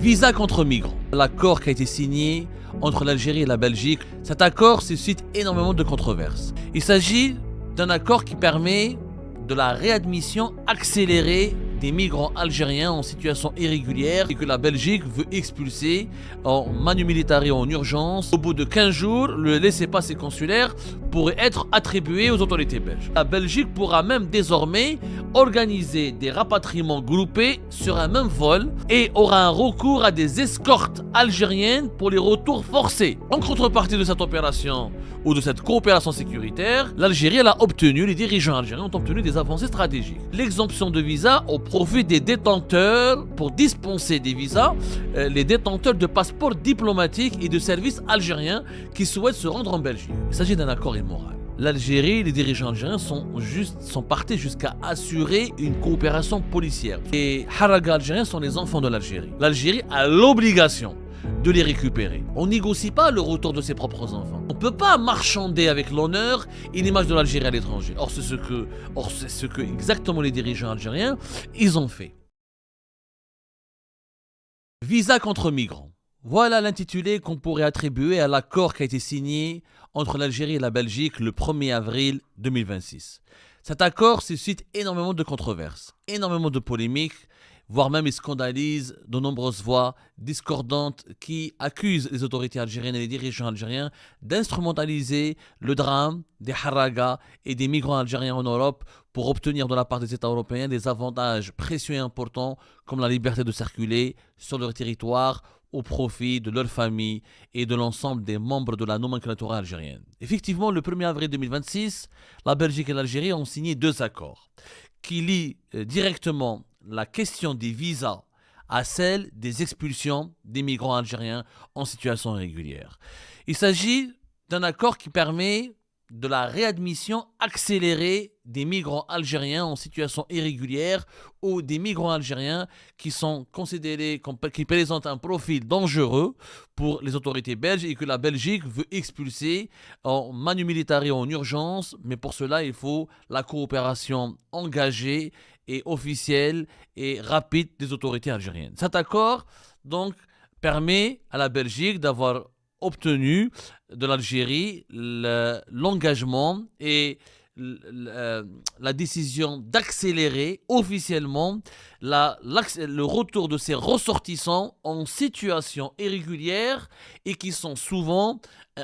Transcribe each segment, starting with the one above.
Visa contre migrants. L'accord qui a été signé entre l'Algérie et la Belgique, cet accord suscite énormément de controverses. Il s'agit d'un accord qui permet de la réadmission accélérée des migrants algériens en situation irrégulière et que la Belgique veut expulser en manu militari en urgence. Au bout de 15 jours, le laissez-passer consulaire pourrait être attribué aux autorités belges. La Belgique pourra même désormais organiser des rapatriements groupés sur un même vol et aura un recours à des escortes algériennes pour les retours forcés. En contrepartie de cette opération ou de cette coopération sécuritaire, l'Algérie les dirigeants algériens ont obtenu des avancées stratégiques. L'exemption de visa au profit des détenteurs pour dispenser des visas, les détenteurs de passeports diplomatiques et de services algériens qui souhaitent se rendre en Belgique. Il s'agit d'un accord immoral. L'Algérie, les dirigeants algériens sont partis jusqu'à assurer une coopération policière. Les haragas algériens sont les enfants de l'Algérie. L'Algérie a l'obligation de les récupérer. On négocie pas le retour de ses propres enfants. On ne peut pas marchander avec l'honneur et l'image de l'Algérie à l'étranger. Or, c'est ce que exactement les dirigeants algériens, ils ont fait. Visa contre migrants. Voilà l'intitulé qu'on pourrait attribuer à l'accord qui a été signé entre l'Algérie et la Belgique le 1er avril 2026. Cet accord suscite énormément de controverses, énormément de polémiques, voire même il scandalise de nombreuses voix discordantes qui accusent les autorités algériennes et les dirigeants algériens d'instrumentaliser le drame des haragas et des migrants algériens en Europe pour obtenir de la part des États européens des avantages précieux et importants comme la liberté de circuler sur leur territoire au profit de leur famille et de l'ensemble des membres de la nomenclature algérienne. Effectivement, le 1er avril 2026, la Belgique et l'Algérie ont signé 2 accords qui lient directement la question des visas à celle des expulsions des migrants algériens en situation irrégulière. Il s'agit d'un accord qui permet de la réadmission accélérée des migrants algériens en situation irrégulière ou des migrants algériens qui sont considérés qui présentent un profil dangereux pour les autorités belges et que la Belgique veut expulser en manu militari en urgence, mais pour cela il faut la coopération engagée et officielle et rapide des autorités algériennes. Cet accord donc permet à la Belgique d'avoir obtenu de l'Algérie l'engagement et la décision d'accélérer officiellement le retour de ces ressortissants en situation irrégulière et qui sont souvent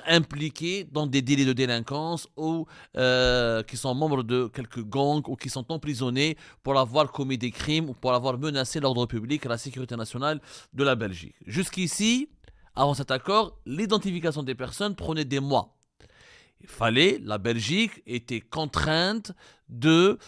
impliqués dans des délits de délinquance ou qui sont membres de quelques gangs ou qui sont emprisonnés pour avoir commis des crimes ou pour avoir menacé l'ordre public et la sécurité nationale de la Belgique. Jusqu'ici, avant cet accord, l'identification des personnes prenait des mois. La Belgique était contrainte de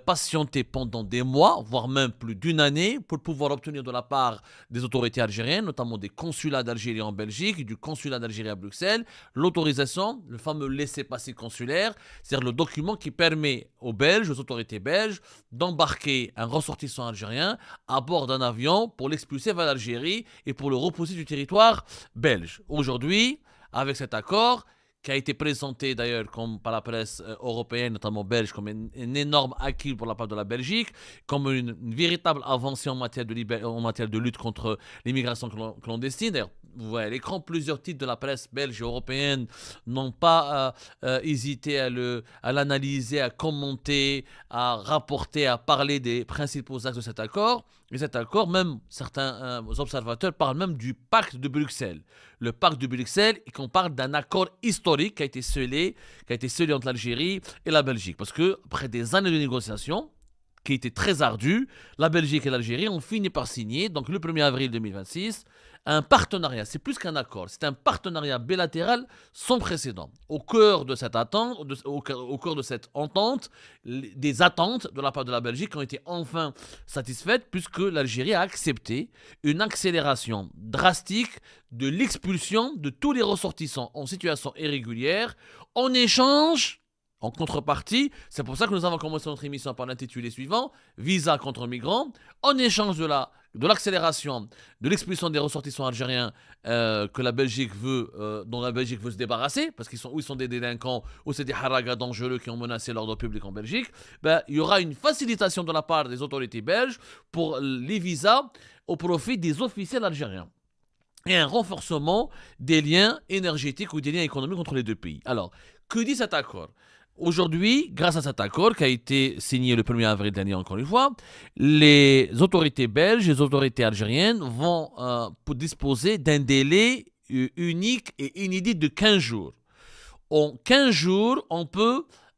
patienter pendant des mois, voire même plus d'une année, pour pouvoir obtenir de la part des autorités algériennes, notamment des consulats d'Algérie en Belgique et du consulat d'Algérie à Bruxelles, l'autorisation, le fameux laissez-passer consulaire, c'est-à-dire le document qui permet aux Belges, aux autorités belges, d'embarquer un ressortissant algérien à bord d'un avion pour l'expulser vers l'Algérie et pour le repousser du territoire belge. Aujourd'hui, avec cet accord, qui a été présenté d'ailleurs par la presse européenne, notamment belge, comme un énorme acquis pour la part de la Belgique, comme une véritable avancée en matière de lutte contre l'immigration clandestine. D'ailleurs, vous voyez à l'écran, plusieurs titres de la presse belge et européenne n'ont pas hésité à l'analyser, à commenter, à rapporter, à parler des principaux axes de cet accord. Et cet accord, même certains observateurs parlent même du pacte de Bruxelles. Le pacte de Bruxelles, et qu'on parle d'un accord historique qui a été scellé entre l'Algérie et la Belgique. Parce que, après des années de négociations, qui étaient très ardues, la Belgique et l'Algérie ont fini par signer, donc le 1er avril 2026, un partenariat. C'est plus qu'un accord, c'est un partenariat bilatéral sans précédent. Au cœur de cette entente, des attentes de la part de la Belgique ont été enfin satisfaites puisque l'Algérie a accepté une accélération drastique de l'expulsion de tous les ressortissants en situation irrégulière en échange. En contrepartie, c'est pour ça que nous avons commencé notre émission par l'intitulé suivant, Visa contre migrants, en échange de la de l'accélération de l'expulsion des ressortissants algériens que la Belgique veut, dont la Belgique veut se débarrasser, parce qu'ils sont des délinquants ou c'est des haragas dangereux qui ont menacé l'ordre public en Belgique, il y aura une facilitation de la part des autorités belges pour les visas au profit des officiels algériens. Et un renforcement des liens énergétiques ou des liens économiques entre les deux pays. Alors, que dit cet accord ? Aujourd'hui, grâce à cet accord qui a été signé le 1er avril dernier, encore une fois, les autorités belges et les autorités algériennes vont disposer d'un délai unique et inédit de 15 jours. En 15 jours,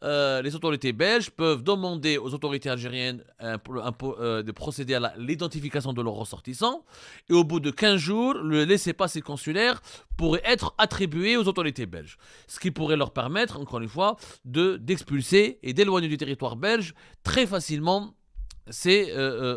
les autorités belges peuvent demander aux autorités algériennes de procéder à l'identification de leurs ressortissants. Et au bout de 15 jours, le laissez-passer consulaire pourrait être attribué aux autorités belges. Ce qui pourrait leur permettre, encore une fois, d'expulser et d'éloigner du territoire belge très facilement ces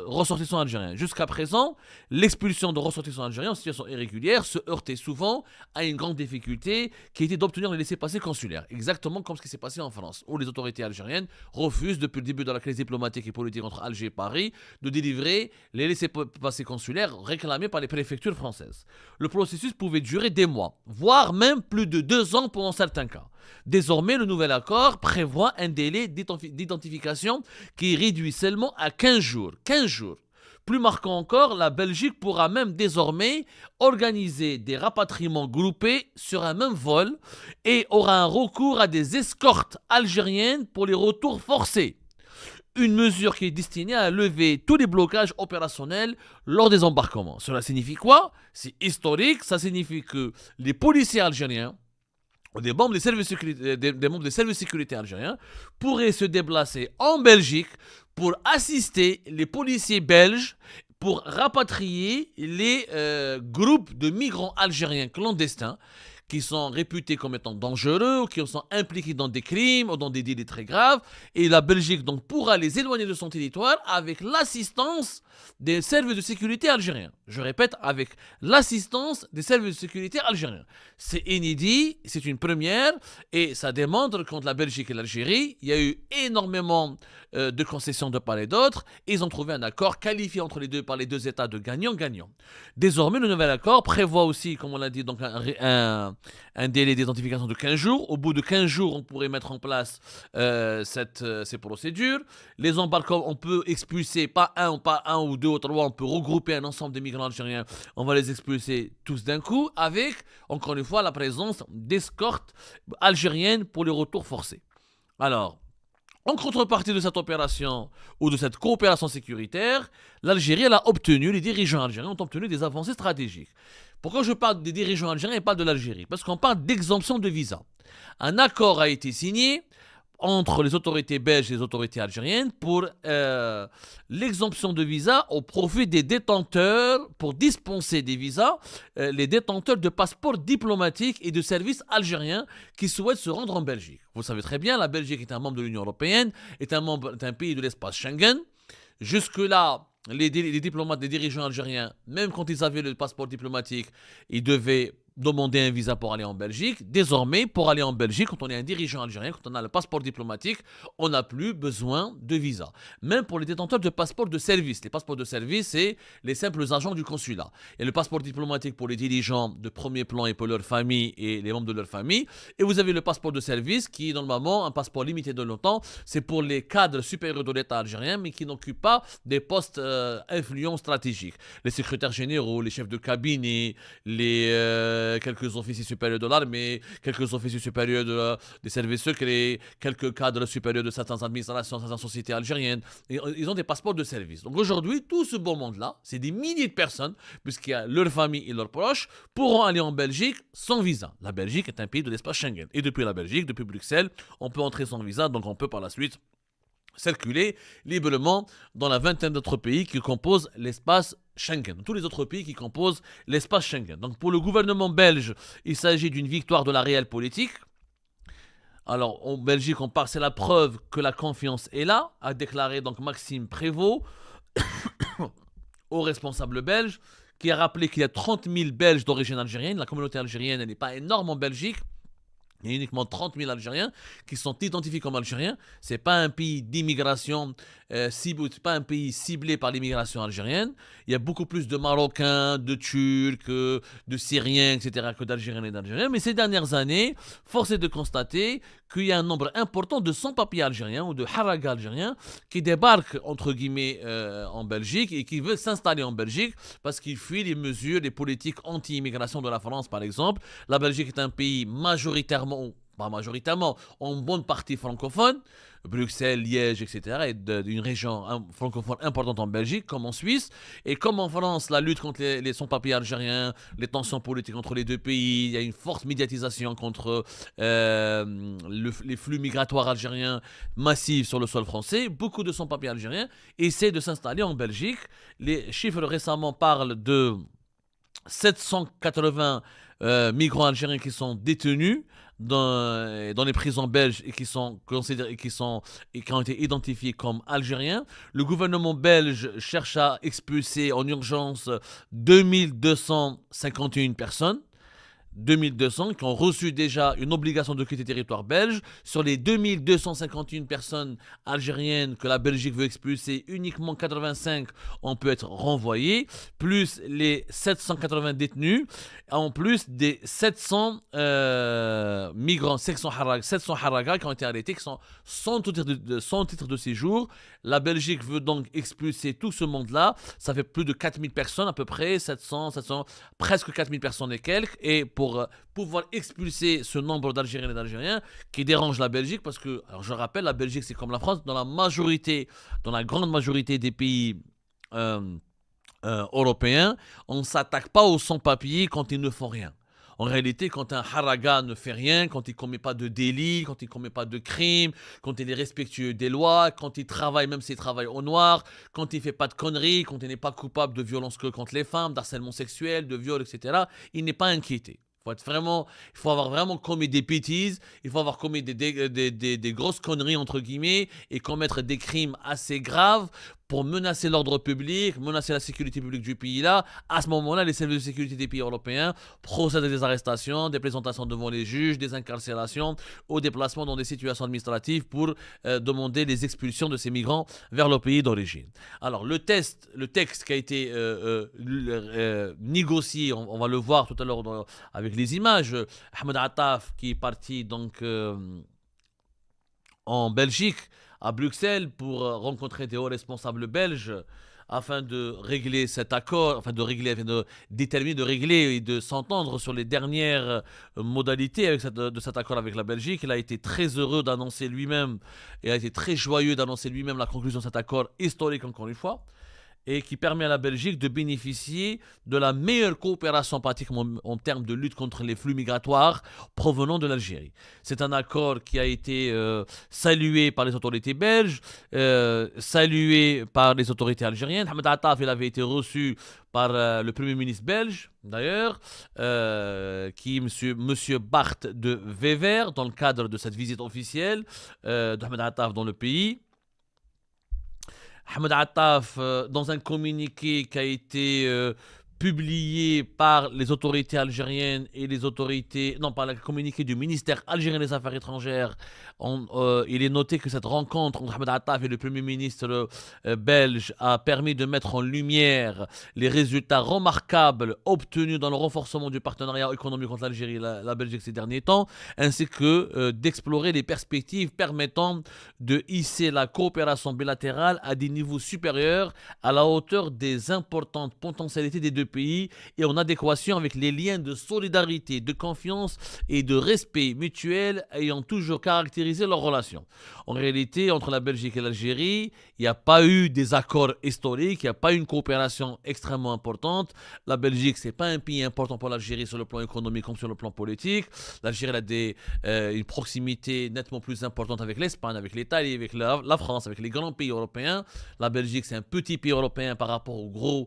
ressortissants algériens. Jusqu'à présent, l'expulsion de ressortissants algériens en situation irrégulière se heurtait souvent à une grande difficulté qui était d'obtenir les laissez-passer consulaires. Exactement comme ce qui s'est passé en France, où les autorités algériennes refusent, depuis le début de la crise diplomatique et politique entre Alger et Paris, de délivrer les laissez-passer consulaires réclamés par les préfectures françaises. Le processus pouvait durer des mois, voire même plus de 2 ans pour certains cas. Désormais, le nouvel accord prévoit un délai d'identification qui est réduit seulement à 15 jours. 15 jours. Plus marquant encore, la Belgique pourra même désormais organiser des rapatriements groupés sur un même vol et aura un recours à des escortes algériennes pour les retours forcés. Une mesure qui est destinée à lever tous les blocages opérationnels lors des embarquements. Cela signifie quoi ? C'est historique, ça signifie que les policiers algériens, des membres des services de sécurité algériens pourraient se déplacer en Belgique pour assister les policiers belges pour rapatrier les groupes de migrants algériens clandestins qui sont réputés comme étant dangereux ou qui sont impliqués dans des crimes ou dans des délits très graves. Et la Belgique donc pourra les éloigner de son territoire avec l'assistance des services de sécurité algériens. Je répète, avec l'assistance des services de sécurité algériens. C'est inédit, c'est une première et ça démontre qu'entre la Belgique et l'Algérie, il y a eu énormément de concessions de part et d'autre. Et ils ont trouvé un accord qualifié entre les deux par les deux États de gagnant-gagnant. Désormais, le nouvel accord prévoit aussi, comme on l'a dit, donc un délai d'identification de 15 jours. Au bout de 15 jours, on pourrait mettre en place ces procédures. Les embarquements, on peut expulser, pas un ou deux ou trois, on peut regrouper un ensemble de migrants algériens. On va les expulser tous d'un coup avec, encore une fois, la présence d'escortes algériennes pour les retours forcés. Alors, en contrepartie de cette opération ou de cette coopération sécuritaire, les dirigeants algériens ont obtenu des avancées stratégiques. Pourquoi je parle des dirigeants algériens et pas de l'Algérie ? Parce qu'on parle d'exemption de visa. Un accord a été signé entre les autorités belges et les autorités algériennes pour l'exemption de visa au profit des détenteurs, pour dispenser des visas, les détenteurs de passeports diplomatiques et de services algériens qui souhaitent se rendre en Belgique. Vous savez très bien, la Belgique est un membre de l'Union européenne, est un pays de l'espace Schengen. Jusque-là, les diplomates, les dirigeants algériens, même quand ils avaient le passeport diplomatique, ils devaient demander un visa pour aller en Belgique. Désormais, pour aller en Belgique, quand on est un dirigeant algérien, quand on a le passeport diplomatique, on n'a plus besoin de visa. Même pour les détenteurs de passeports de service. Les passeports de service, c'est les simples agents du consulat. Et le passeport diplomatique pour les dirigeants de premier plan et pour leur famille et les membres de leur famille. Et vous avez le passeport de service qui est normalement un passeport limité de longtemps. C'est pour les cadres supérieurs de l'État algérien, mais qui n'occupent pas des postes influents stratégiques. Les secrétaires généraux, les chefs de cabinet, quelques officiers supérieurs de l'armée, quelques officiers supérieurs des services secrets, quelques cadres supérieurs de certaines administrations, certaines sociétés algériennes. Ils ont des passeports de service. Donc aujourd'hui, tout ce beau monde-là, c'est des milliers de personnes, puisqu'il y a leur famille et leurs proches, pourront aller en Belgique sans visa. La Belgique est un pays de l'espace Schengen. Et depuis la Belgique, depuis Bruxelles, on peut entrer sans visa, donc on peut par la suite circuler librement dans la vingtaine d'autres pays qui composent l'espace Schengen, tous les autres pays qui composent l'espace Schengen. Donc pour le gouvernement belge, il s'agit d'une victoire de la réelle politique. Alors en Belgique, c'est la preuve que la confiance est là, a déclaré donc Maxime Prévost, au responsable belge, qui a rappelé qu'il y a 30 000 Belges d'origine algérienne. La communauté algérienne, elle n'est pas énorme en Belgique. Il y a uniquement 30 000 Algériens qui sont identifiés comme Algériens. Ce n'est pas un pays d'immigration, c'est pas un pays ciblé par l'immigration algérienne. Il y a beaucoup plus de Marocains, de Turcs, de Syriens, etc. que d'Algériens et d'Algériens. Mais ces dernières années, force est de constater qu'il y a un nombre important de sans-papiers algériens ou de haragas algériens qui débarquent, entre guillemets, en Belgique et qui veulent s'installer en Belgique parce qu'ils fuient les mesures, les politiques anti-immigration de la France, par exemple. La Belgique est un pays majoritairement, pas majoritairement, en bonne partie francophone, Bruxelles, Liège, etc., et d'une région francophone importante en Belgique, comme en Suisse. Et comme en France, la lutte contre les sans-papiers algériens, les tensions politiques entre les deux pays, il y a une forte médiatisation contre les flux migratoires algériens massifs sur le sol français. Beaucoup de sans-papiers algériens essaient de s'installer en Belgique. Les chiffres récemment parlent de 780 migrants algériens qui sont détenus dans les prisons belges et qui sont considérés et qui ont été identifiés comme algériens. Le gouvernement belge cherche à expulser en urgence 2251 personnes. 2200 qui ont reçu déjà une obligation de quitter le territoire belge. Sur les 2251 personnes algériennes que la Belgique veut expulser, uniquement 85 on peut être renvoyés, plus les 780 détenus, en plus des 700 migrants, 700 haragas qui ont été arrêtés, qui sont sans titre de séjour. La Belgique veut donc expulser tout ce monde-là. Ça fait plus de 4000 personnes à peu près, 700, presque 4000 personnes et quelques. Et pour pouvoir expulser ce nombre d'Algériens et d'Algériens qui dérange la Belgique, parce que, alors je rappelle, la Belgique c'est comme la France, dans la grande majorité des pays européens, on ne s'attaque pas aux sans-papiers quand ils ne font rien. En réalité, quand un haraga ne fait rien, quand il ne commet pas de délit, quand il ne commet pas de crime, quand il est respectueux des lois, quand il travaille, même s'il travaille au noir, quand il ne fait pas de conneries, quand il n'est pas coupable de violence contre les femmes, d'harcèlement sexuel, de viol, etc., il n'est pas inquiété. Il faut avoir vraiment commis des bêtises, il faut avoir commis des grosses conneries, entre guillemets, et commettre des crimes assez graves pour menacer l'ordre public, menacer la sécurité publique du pays-là. À ce moment-là, les services de sécurité des pays européens procèdent à des arrestations, des présentations devant les juges, des incarcérations, au déplacement dans des situations administratives pour demander les expulsions de ces migrants vers leur pays d'origine. Alors, le texte qui a été négocié, on va le voir tout à l'heure avec les images, Ahmed Attaf qui est parti donc en Belgique, à Bruxelles, pour rencontrer des hauts responsables belges afin de régler cet accord, afin de déterminer, de régler et de s'entendre sur les dernières modalités de cet accord avec la Belgique. Il a été très heureux d'annoncer lui-même et a été très joyeux d'annoncer lui-même la conclusion de cet accord historique, encore une fois, et qui permet à la Belgique de bénéficier de la meilleure coopération pratiquement en termes de lutte contre les flux migratoires provenant de l'Algérie. C'est un accord qui a été salué par les autorités belges, salué par les autorités algériennes. Ahmed Attaf, il avait été reçu par le Premier ministre belge, d'ailleurs, qui est monsieur Bart de Wever, dans le cadre de cette visite officielle d'Ahmed Attaf dans le pays. Ahmed Attaf, dans un communiqué qui a été publié par les autorités algériennes et par le communiqué du ministère algérien des Affaires étrangères, il est noté que cette rencontre entre Ahmed Attaf et le Premier ministre belge a permis de mettre en lumière les résultats remarquables obtenus dans le renforcement du partenariat économique entre l'Algérie et la Belgique ces derniers temps, ainsi que d'explorer les perspectives permettant de hisser la coopération bilatérale à des niveaux supérieurs à la hauteur des importantes potentialités des deux pays et en adéquation avec les liens de solidarité, de confiance et de respect mutuel ayant toujours caractérisé leurs relations. En réalité, entre la Belgique et l'Algérie, il n'y a pas eu des accords historiques, il n'y a pas eu une coopération extrêmement importante. La Belgique, ce n'est pas un pays important pour l'Algérie sur le plan économique comme sur le plan politique. L'Algérie a une proximité nettement plus importante avec l'Espagne, avec l'Italie, avec la France, avec les grands pays européens. La Belgique, c'est un petit pays européen par rapport aux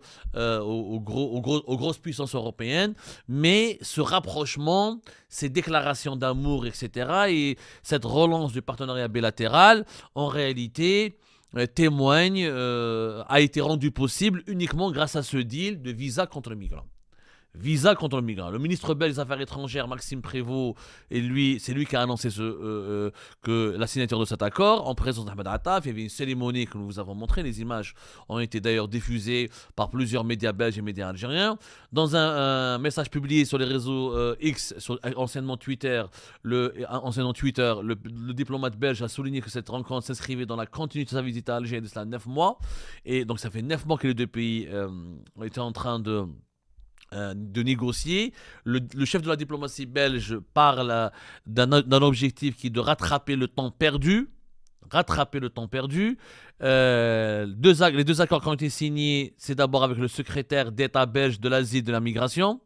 grosses puissances européennes, mais ce rapprochement, ces déclarations d'amour, etc., et cette relance du partenariat bilatéral, en réalité, a été rendu possible uniquement grâce à ce deal de visa contre migrants. visa contre le migrant. Le ministre belge des Affaires étrangères, Maxime Prévost, c'est lui qui a annoncé que la signature de cet accord en présence d'Ahmed Attaf. Il y avait une cérémonie que nous vous avons montrée. Les images ont été d'ailleurs diffusées par plusieurs médias belges et médias algériens. Dans un message publié sur les réseaux X, anciennement Twitter, le diplomate belge a souligné que cette rencontre s'inscrivait dans la continuité de sa visite à Alger de cela 9 mois. Et donc ça fait 9 mois que les deux pays étaient en train de négocier. Le chef de la diplomatie belge parle d'un objectif qui est de rattraper le temps perdu. Les deux accords qui ont été signés, c'est d'abord avec le secrétaire d'État belge de l'Asile et de la Migration,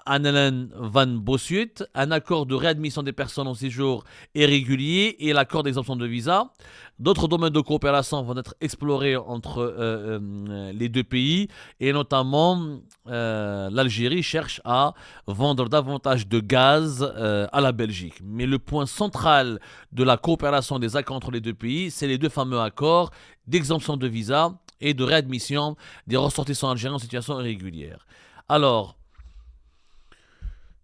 Annelen van Bossuet, un accord de réadmission des personnes en séjour irrégulier et l'accord d'exemption de visa. D'autres domaines de coopération vont être explorés entre les deux pays et notamment l'Algérie cherche à vendre davantage de gaz à la Belgique. Mais le point central de la coopération des accords entre les deux pays, c'est les deux fameux accords d'exemption de visa et de réadmission des ressortissants algériens en situation irrégulière. Alors,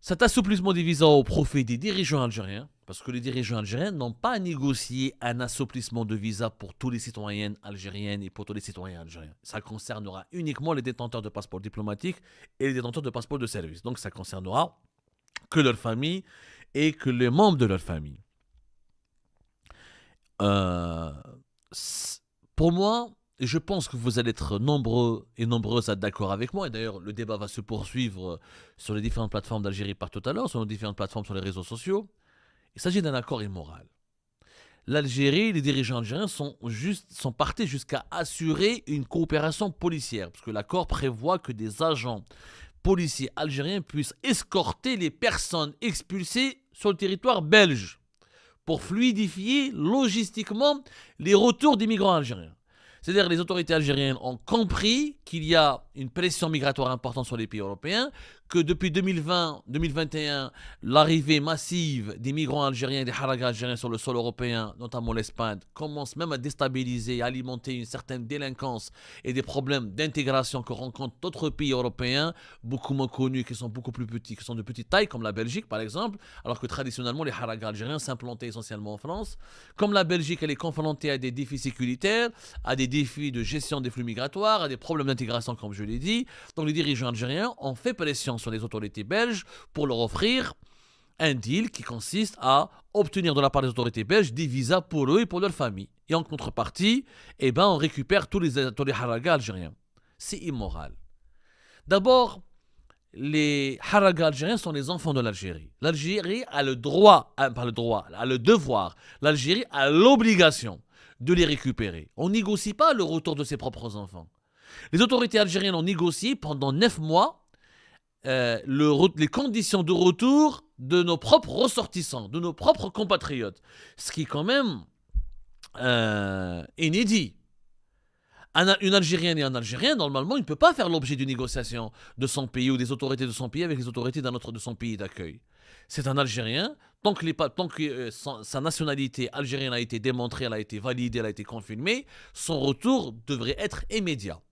cet assouplissement des visas au profit des dirigeants algériens, parce que les dirigeants algériens n'ont pas négocié un assouplissement de visa pour tous les citoyennes algériennes et pour tous les citoyens algériens. Ça concernera uniquement les détenteurs de passeports diplomatiques et les détenteurs de passeports de service. Donc ça concernera que leur famille et que les membres de leur famille. Pour moi, et je pense que vous allez être nombreux et nombreuses à être d'accord avec moi. Et d'ailleurs, le débat va se poursuivre sur les différentes plateformes d'Algérie par tout à l'heure, sur les différentes plateformes sur les réseaux sociaux. Il s'agit d'un accord immoral. L'Algérie, les dirigeants algériens sont partis jusqu'à assurer une coopération policière, parce que l'accord prévoit que des agents policiers algériens puissent escorter les personnes expulsées sur le territoire belge pour fluidifier logistiquement les retours des migrants algériens. C'est-à-dire que les autorités algériennes ont compris qu'il y a une pression migratoire importante sur les pays européens, que depuis 2020-2021, l'arrivée massive des migrants algériens et des haragas algériens sur le sol européen, notamment l'Espagne, commence même à déstabiliser et alimenter une certaine délinquance et des problèmes d'intégration que rencontrent d'autres pays européens, beaucoup moins connus, qui sont beaucoup plus petits, qui sont de petite taille, comme la Belgique par exemple, alors que traditionnellement les haragas algériens s'implantaient essentiellement en France. Comme la Belgique, elle est confrontée à des défis sécuritaires, à des défis de gestion des flux migratoires, à des problèmes d'intégration, comme je l'ai dit. Donc les dirigeants algériens ont fait pression sur les autorités belges pour leur offrir un deal qui consiste à obtenir de la part des autorités belges des visas pour eux et pour leur famille. Et en contrepartie, on récupère tous les haragas algériens. C'est immoral. D'abord, les haragas algériens sont les enfants de l'Algérie. L'Algérie a le devoir, l'Algérie a l'obligation de les récupérer. On ne négocie pas le retour de ses propres enfants. Les autorités algériennes ont négocié pendant 9 mois les conditions de retour de nos propres ressortissants, de nos propres compatriotes. Ce qui est quand même inédit. Une Algérienne et un Algérien, normalement, il ne peut pas faire l'objet d'une négociation de son pays ou des autorités de son pays avec les autorités de son pays d'accueil. C'est un Algérien, tant que sa nationalité algérienne a été démontrée, elle a été validée, elle a été confirmée, son retour devrait être immédiat.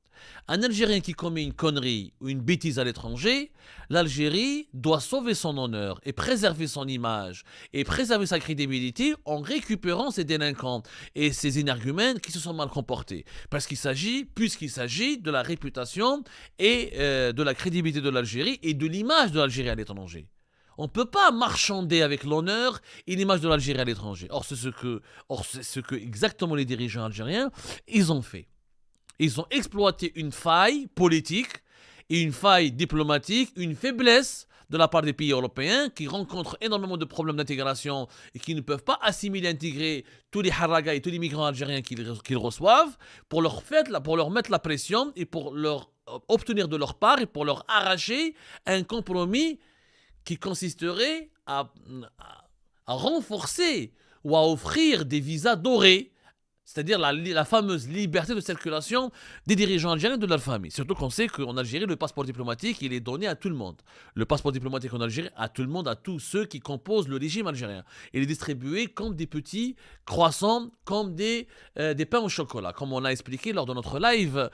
Un Algérien qui commet une connerie ou une bêtise à l'étranger, l'Algérie doit sauver son honneur et préserver son image et préserver sa crédibilité en récupérant ces délinquants et ces énergumènes qui se sont mal comportés. Puisqu'il s'agit de la réputation et de la crédibilité de l'Algérie et de l'image de l'Algérie à l'étranger. On ne peut pas marchander avec l'honneur et l'image de l'Algérie à l'étranger. Or, c'est ce que exactement les dirigeants algériens, ils ont fait. Ils ont exploité une faille politique et une faille diplomatique, une faiblesse de la part des pays européens qui rencontrent énormément de problèmes d'intégration et qui ne peuvent pas assimiler, intégrer tous les haragas et tous les migrants algériens qu'ils reçoivent pour leur mettre la pression et pour leur obtenir de leur part et pour leur arracher un compromis qui consisterait à renforcer ou à offrir des visas dorés. C'est-à-dire la fameuse liberté de circulation des dirigeants algériens et de leur famille. Surtout qu'on sait qu'en Algérie, le passeport diplomatique, il est donné à tout le monde. Le passeport diplomatique en Algérie, à tout le monde, à tous ceux qui composent le régime algérien. Il est distribué comme des petits croissants, comme des pains au chocolat. Comme on l'a expliqué lors de notre live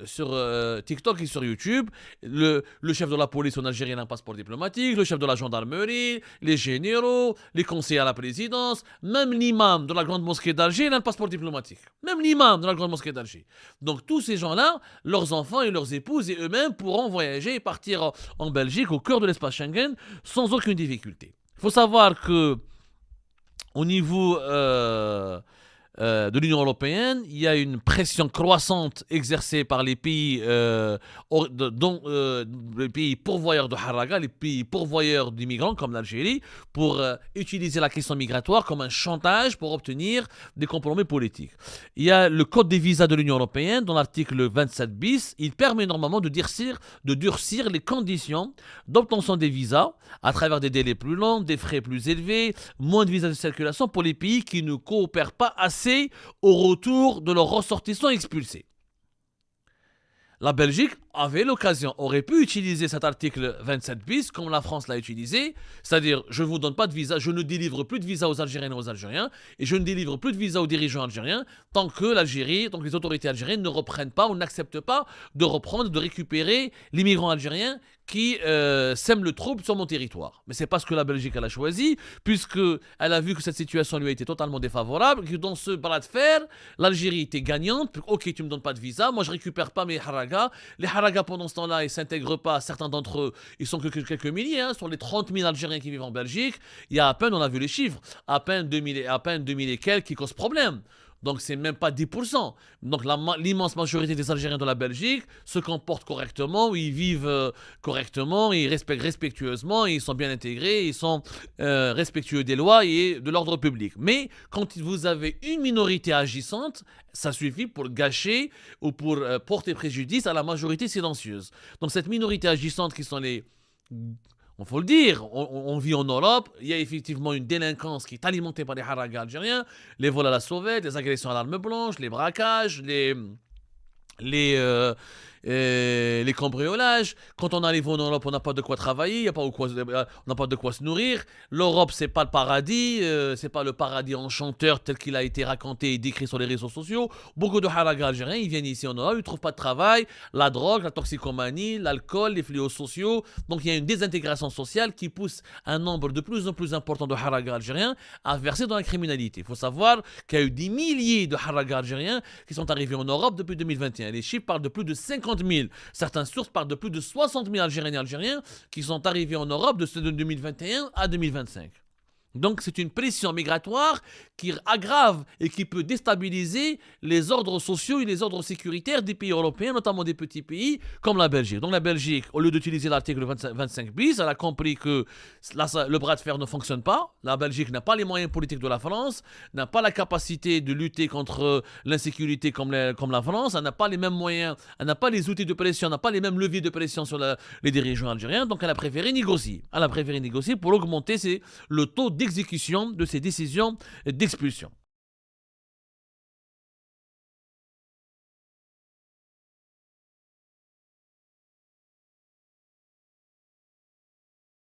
sur TikTok et sur YouTube, le chef de la police en Algérie a un passeport diplomatique, le chef de la gendarmerie, les généraux, les conseillers à la présidence, même l'imam de la grande mosquée d'Alger a un passeport diplomatique. Même l'imam de la grande mosquée d'Alger. Donc tous ces gens-là, leurs enfants et leurs épouses et eux-mêmes pourront voyager et partir en Belgique, au cœur de l'espace Schengen, sans aucune difficulté. Il faut savoir que au niveau de l'Union européenne, il y a une pression croissante exercée par les pays, les pays pourvoyeurs de Haraga, les pays pourvoyeurs d'immigrants comme l'Algérie, pour utiliser la question migratoire comme un chantage pour obtenir des compromis politiques. Il y a le code des visas de l'Union européenne, dans l'article 27 bis, il permet normalement de durcir les conditions d'obtention des visas à travers des délais plus longs, des frais plus élevés, moins de visas de circulation pour les pays qui ne coopèrent pas assez au retour de leurs ressortissants expulsés. La Belgique avait l'occasion, aurait pu utiliser cet article 27 bis comme la France l'a utilisé, c'est-à-dire je ne vous donne pas de visa, je ne délivre plus de visa aux Algériennes et aux Algériens, et je ne délivre plus de visa aux dirigeants algériens tant que l'Algérie, donc les autorités algériennes ne reprennent pas ou n'acceptent pas de reprendre, de récupérer les migrants algériens qui sèment le trouble sur mon territoire. Mais c'est pas ce que la Belgique elle a choisi, puisqu'elle a vu que cette situation lui a été totalement défavorable, que dans ce bras de fer, l'Algérie était gagnante. Ok, tu me donnes pas de visa, moi je récupère pas mes haragas. Les haragas pendant ce temps-là, ils s'intègrent pas. Certains d'entre eux, ils sont que quelques milliers. Sur les 30 000 Algériens qui vivent en Belgique, il y a à peine, on a vu les chiffres, à peine 2000 et quelques qui causent problème. Donc, c'est même pas 10%. Donc, l'immense majorité des Algériens de la Belgique se comportent correctement, ils vivent correctement, ils respectent respectueusement, ils sont bien intégrés, ils sont respectueux des lois et de l'ordre public. Mais quand vous avez une minorité agissante, ça suffit pour gâcher ou pour porter préjudice à la majorité silencieuse. Donc, cette minorité agissante qui sont les... Il faut le dire, on vit en Europe, il y a effectivement une délinquance qui est alimentée par les haragas algériens, les vols à la sauvette, les agressions à l'arme blanche, les braquages, les cambriolages. Quand on arrive en Europe, on n'a pas de quoi travailler, on n'a pas de quoi se nourrir. L'Europe, c'est pas le paradis, c'est pas le paradis enchanteur tel qu'il a été raconté et décrit sur les réseaux sociaux. Beaucoup de haragas algériens, ils viennent ici en Europe, ils trouvent pas de travail, la drogue, la toxicomanie, l'alcool, les fléaux sociaux. Donc il y a une désintégration sociale qui pousse un nombre de plus en plus important de haragas algériens à verser dans la criminalité. Il faut savoir qu'il y a eu des milliers de haragas algériens qui sont arrivés en Europe depuis 2021. Les chiffres parlent de plus de 50 000. Certaines sources parlent de plus de 60 000 Algériennes et Algériens qui sont arrivés en Europe de 2021 à 2025. Donc c'est une pression migratoire qui aggrave et qui peut déstabiliser les ordres sociaux et les ordres sécuritaires des pays européens, notamment des petits pays comme la Belgique. Donc la Belgique, au lieu d'utiliser l'article 25 bis, elle a compris que le bras de fer ne fonctionne pas. La Belgique n'a pas les moyens politiques de la France, n'a pas la capacité de lutter contre l'insécurité comme la France, elle n'a pas les mêmes moyens, elle n'a pas les outils de pression, elle n'a pas les mêmes leviers de pression sur les dirigeants algériens, donc elle a préféré négocier. Elle a préféré négocier pour augmenter le taux d'exécution de ces décisions d'expulsion.